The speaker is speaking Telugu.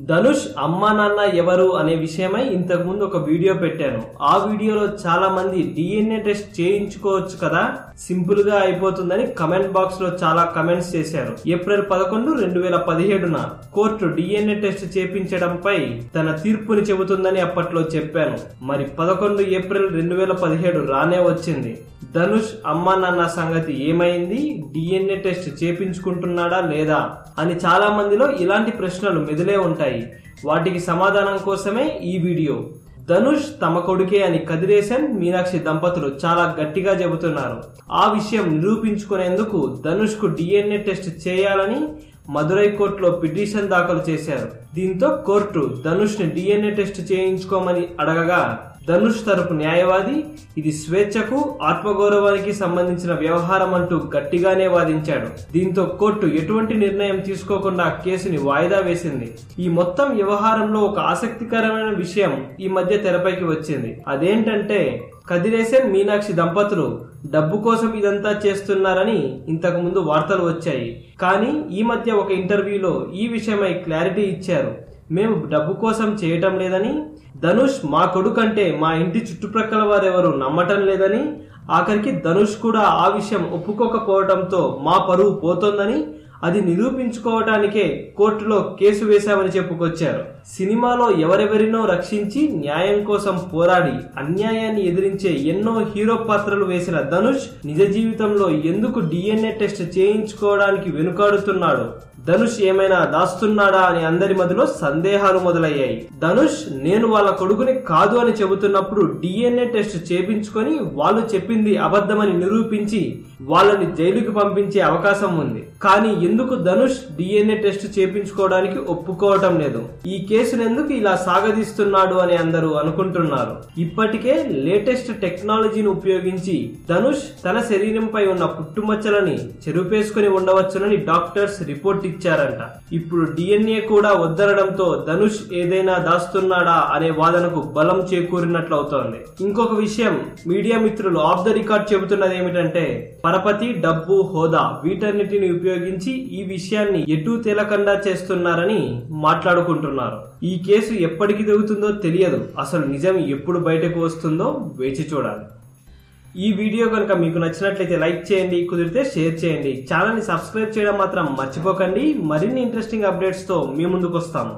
ధనుష్ అమ్మా నాన్న ఎవరు అనే విషయమై ఇంతకు ముందు ఒక వీడియో పెట్టాను. ఆ వీడియోలో చాలా మంది డిఎన్ఏ టెస్ట్ చేయించుకోవచ్చు కదా, సింపుల్ గా అయిపోతుందని కమెంట్ బాక్స్ లో చాలా కమెంట్స్ చేశారు. ఏప్రిల్ 11, 2017న కోర్టు డిఎన్ఏ టెస్ట్ చేపించడంపై తన తీర్పుని చెబుతుందని అప్పట్లో చెప్పాను. మరి 11 ఏప్రిల్ 2017 రానే వచ్చింది. ధనుష్ అమ్మా నాన్న సంగతి ఏమైంది, డిఎన్ఏ టెస్ట్ చేపించుకుంటున్నాడా లేదా అని చాలా మందిలో ఇలాంటి ప్రశ్నలు మెదిలే ఉంటాయి. వాటికి సమాధానం కోసమే ఈ వీడియో. ధనుష్ తమ కొడుకే అని కదిరేశన్, మీనాక్షి దంపతులు చాలా గట్టిగా చెబుతున్నారు. ఆ విషయం నిరూపించుకునేందుకు ధనుష్ కు డిఎన్ఏ టెస్ట్ చేయాలని మదురై కోర్టులో పిటిషన్ దాఖలు చేశారు. దీంతో కోర్టు ధనుష్ ని డిఎన్ఏ టెస్ట్ చేయించుకోమని అడగగా ధనుష్ తరపు న్యాయవాది ఇది స్వేచ్ఛకు ఆత్మగౌరవానికి సంబంధించిన వ్యవహారం అంటూ గట్టిగానే వాదించాడు. దీంతో కోర్టు ఎటువంటి నిర్ణయం తీసుకోకుండా కేసుని వాయిదా వేసింది. ఈ మొత్తం వ్యవహారంలో ఒక ఆసక్తికరమైన విషయం ఈ మధ్య తెరపైకి వచ్చింది. అదేంటంటే కదిరేశన్, మీనాక్షి దంపతులు డబ్బు కోసం ఇదంతా చేస్తున్నారని ఇంతకు ముందు వార్తలు వచ్చాయి. కానీ ఈ మధ్య ఒక ఇంటర్వ్యూలో ఈ విషయమై క్లారిటీ ఇచ్చారు. మేము డబ్బు కోసం చేయటం లేదని, ధనుష్ మా కొడుకంటే మా ఇంటి చుట్టుప్రక్కల వారెవరు నమ్మటం లేదని, ఆఖరికి ధనుష్ కూడా ఆ విషయం ఒప్పుకోకపోవడంతో మా పరువు పోతోందని, అది నిరూపించుకోవటానికే కోర్టులో కేసు వేశామని చెప్పుకొచ్చారు. సినిమాలో ఎవరెవరినో రక్షించి న్యాయం కోసం పోరాడి అన్యాయాన్ని ఎదిరించే ఎన్నో హీరో పాత్రలు వేసిన ధనుష్ నిజ జీవితంలో ఎందుకు డిఎన్ఏ టెస్ట్ చేయించుకోవడానికి వెనుకాడుతున్నాడు, ధనుష్ ఏమైనా దాస్తున్నాడా అని అందరి మధ్యలో సందేహాలు మొదలయ్యాయి. ధనుష్ నేను వాళ్ళ కొడుకుని కాదు అని చెబుతున్నప్పుడు డిఎన్ఏ టెస్ట్ చేపించుకొని వాళ్ళు చెప్పింది అబద్ధమని నిరూపించి వాళ్ళని జైలుకి పంపించే అవకాశం ఉంది. కానీ ఎందుకు ధనుష్ డిఎన్ఏ టెస్ట్ చేపించుకోవడానికి ఒప్పుకోవటం లేదు, ఈ కేసును ఎందుకు ఇలా సాగదీస్తున్నాడు అని అందరూ అనుకుంటున్నారు. ఇప్పటికే లేటెస్ట్ టెక్నాలజీని ఉపయోగించి ధనుష్ తన శరీరంపై ఉన్న పుట్టుమచ్చలని చెరుపేసుకుని ఉండవచ్చునని డాక్టర్స్ రిపోర్ట్ ఇచ్చారంట. ఇప్పుడు డిఎన్ఏ కూడా వద్దనడంతో ధనుష్ ఏదైనా దాస్తున్నాడా అనే వాదనకు బలం చేకూరినట్లవుతోంది. ఇంకొక విషయం మీడియా మిత్రులు ఆఫ్ ద రికార్డ్ చెబుతున్నది ఏమిటంటే పరపతి, డబ్బు, హోదా వీటన్నిటిని ఉపయోగించి ఈ విషయాన్ని ఎటూ తేలకుండా చేస్తున్నారని మాట్లాడుకుంటున్నారు. ఈ కేసు ఎప్పటికి తెగుతుందో తెలియదు. అసలు నిజం ఎప్పుడు బయటకు వస్తుందో వేచి చూడాలి. ఈ వీడియో కనుక మీకు నచ్చినట్లయితే లైక్ చేయండి, కుదిరితే షేర్ చేయండి. ఛానల్ ని సబ్స్క్రైబ్ చేయడం మాత్రం మర్చిపోకండి. మరిన్ని ఇంట్రెస్టింగ్ అప్డేట్స్ తో మీ ముందుకు వస్తాము.